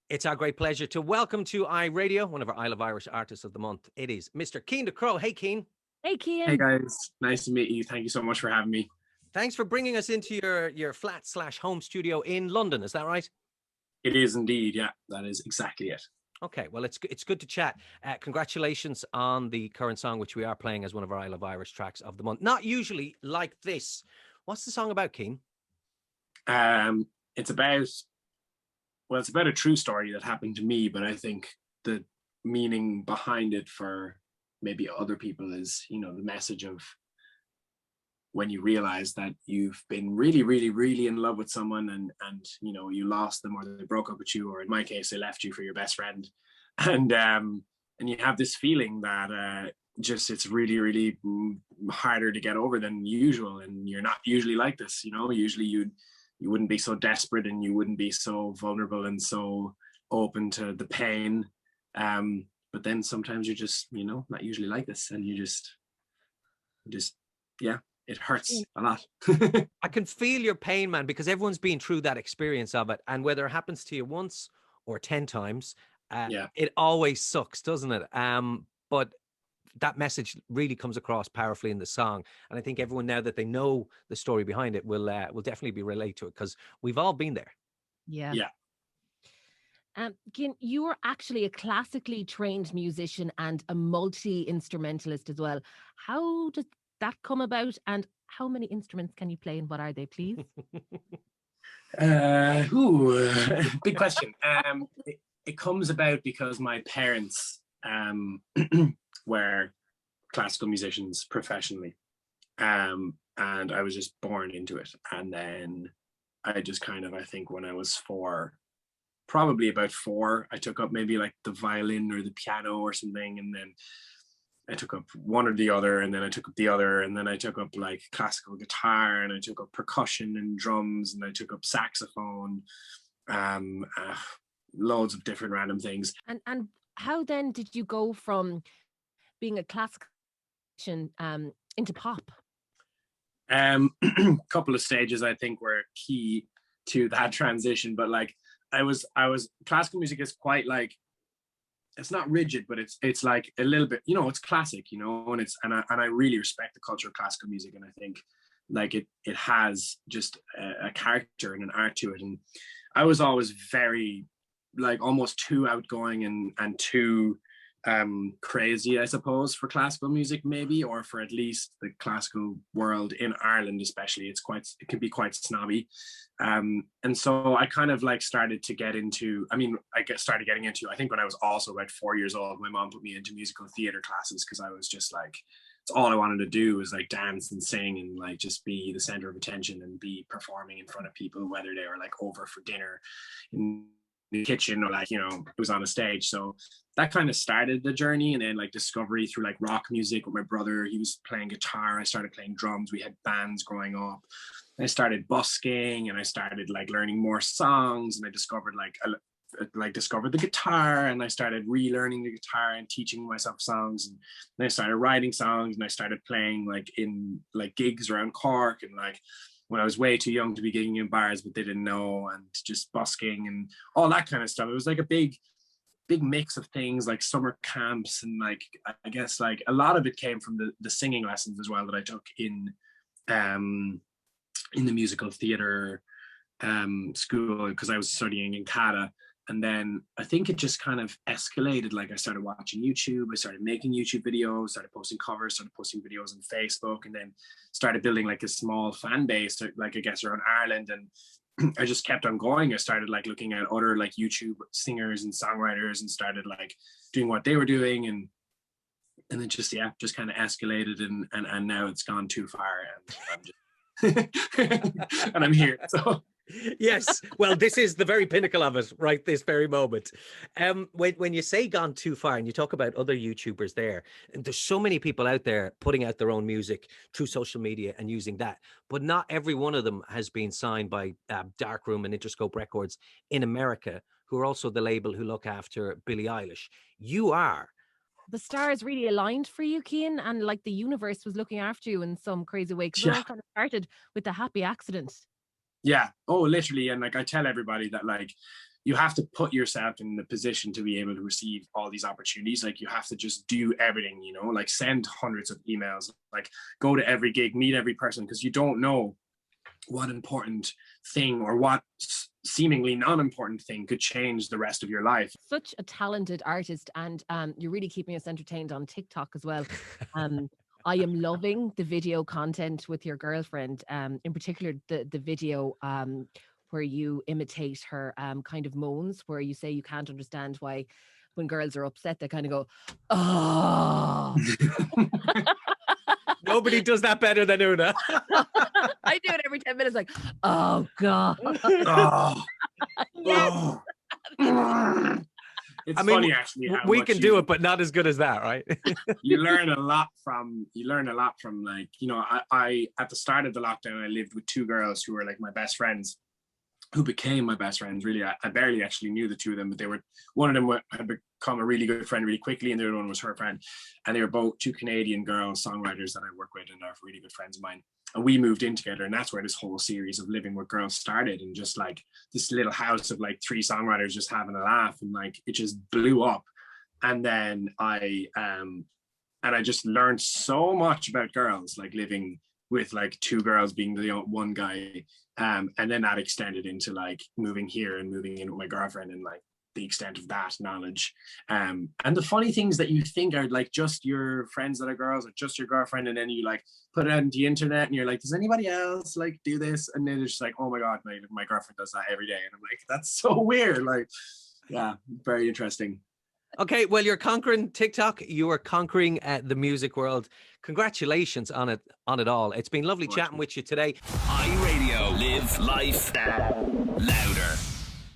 It's our great pleasure to welcome to iRadio one of our Isle of Irish Artists of the Month. It is Mr. Cian Ducrot. Hey, Cian. Hey, Cian. Hey, guys. Nice to meet you. Thank you so much for having me. Thanks for bringing us into your flat/home studio in London. Is that right? It is indeed. Yeah, that is exactly it. Okay, well, it's good to chat. Congratulations on the current song, which we are playing as one of our Isle of Irish tracks of the month. Not usually like this. What's the song about, Cian? It's about a true story that happened to me, but I think the meaning behind it for maybe other people is, the message of when you realize that you've been really, really, really in love with someone and you lost them, or they broke up with you, or in my case, they left you for your best friend. And you have this feeling that it's really, really harder to get over than usual. And you're not usually like this, usually you wouldn't be so desperate and you wouldn't be so vulnerable and so open to the pain. But then sometimes you're just, not usually like this, and you just, yeah, it hurts a lot. I can feel your pain, man, because everyone's been through that experience of it. And whether it happens to you once or 10 times, it always sucks, doesn't it? But that message really comes across powerfully in the song. And I think everyone, now that they know the story behind it, will definitely relate to it, because we've all been there. Yeah. Yeah. You are actually a classically trained musician and a multi-instrumentalist as well. How does that come about, and how many instruments can you play, and what are they, please? Big question. It comes about because my parents were classical musicians professionally, and I was just born into it. And then I just I think when I was probably about 4, I took up maybe like the violin or the piano or something, and then I took up one or the other, and then I took up the other, and then I took up like classical guitar, and I took up percussion and drums, and I took up saxophone, loads of different random things. And how then did you go from being a classical musician into pop? Couple of stages I think were key to that transition, but like I was classical music is quite like, it's not rigid, but it's like a little bit, it's classic, and I really respect the culture of classical music, and I think like it has just a character and an art to it. And I was always very like almost too outgoing and too crazy, I suppose, for classical music, maybe, or for at least the classical world in Ireland especially. It can be quite snobby. And so I kind of like started getting into, I think when I was also about 4 years old, my mom put me into musical theater classes, because I was just like, it's all I wanted to do was like dance and sing and like just be the center of attention and be performing in front of people, whether they were like over for dinner in the kitchen or like, it was on a stage. So that kind of started the journey. And then like discovery through like rock music with my brother. He was playing guitar, I started playing drums. We had bands growing up. I started busking, and I started like learning more songs, and I discovered discovered the guitar, and I started relearning the guitar and teaching myself songs, and then I started writing songs, and I started playing like in like gigs around Cork, and like when I was way too young to be gigging in bars, but they didn't know, and just busking and all that kind of stuff. It was like a big mix of things, like summer camps, and like I guess like a lot of it came from the singing lessons as well that I took in the musical theater school, because I was studying in Cada. And then I think it just kind of escalated. Like I started watching YouTube, I started making YouTube videos, started posting covers, started posting videos on Facebook, and then started building like a small fan base, like I guess around Ireland. And I just kept on going. I started like looking at other like YouTube singers and songwriters, and started like doing what they were doing, and then just kind of escalated, and now it's gone too far, and I'm just and I'm here. So Yes, well, this is the very pinnacle of it right this very moment. When you say gone too far, and you talk about other YouTubers there, and there's so many people out there putting out their own music through social media and using that, but not every one of them has been signed by Darkroom and Interscope Records in America, who are also the label who look after Billie Eilish. You are. The stars really aligned for you, Cian, and like the universe was looking after you in some crazy way, because it all kind of started with the happy accident. Yeah. Oh, literally. And like I tell everybody that, like, you have to put yourself in the position to be able to receive all these opportunities. Like you have to just do everything, you know, like send hundreds of emails, like go to every gig, meet every person, because you don't know what important thing or what seemingly non-important thing could change the rest of your life. Such a talented artist, and you're really keeping us entertained on TikTok as well. I am loving the video content with your girlfriend, in particular the video where you imitate her kind of moans, where you say you can't understand why when girls are upset, they kind of go, oh. Nobody does that better than Una. I do it every 10 minutes, like, oh, God. Oh. Yes. Oh. It's funny actually. How we much can do it, but not as good as that, right? you learn a lot from like, you know, I at the start of the lockdown, I lived with two girls who were like my best friends, who became my best friends. Really, I barely actually knew the two of them, but one of them had become a really good friend really quickly, and the other one was her friend. And they were both two Canadian girls, songwriters that I work with and are really good friends of mine. And we moved in together, and that's where this whole series of Living with Girls started. And just like this little house of like three songwriters just having a laugh, and like it just blew up. And then I just learned so much about girls, like living with like two girls being the one guy. And then that extended into like moving here and moving in with my girlfriend, and like the extent of that knowledge. And the funny things that you think are like just your friends that are girls or just your girlfriend, and then you like put it out on the internet and you're like, does anybody else like do this? And then it's just like, oh my God, my girlfriend does that every day. And I'm like, that's so weird. Like, yeah, very interesting. Okay, well, you're conquering TikTok. You are conquering the music world. Congratulations on it all. It's been lovely chatting with you today. iRadio. Live life louder.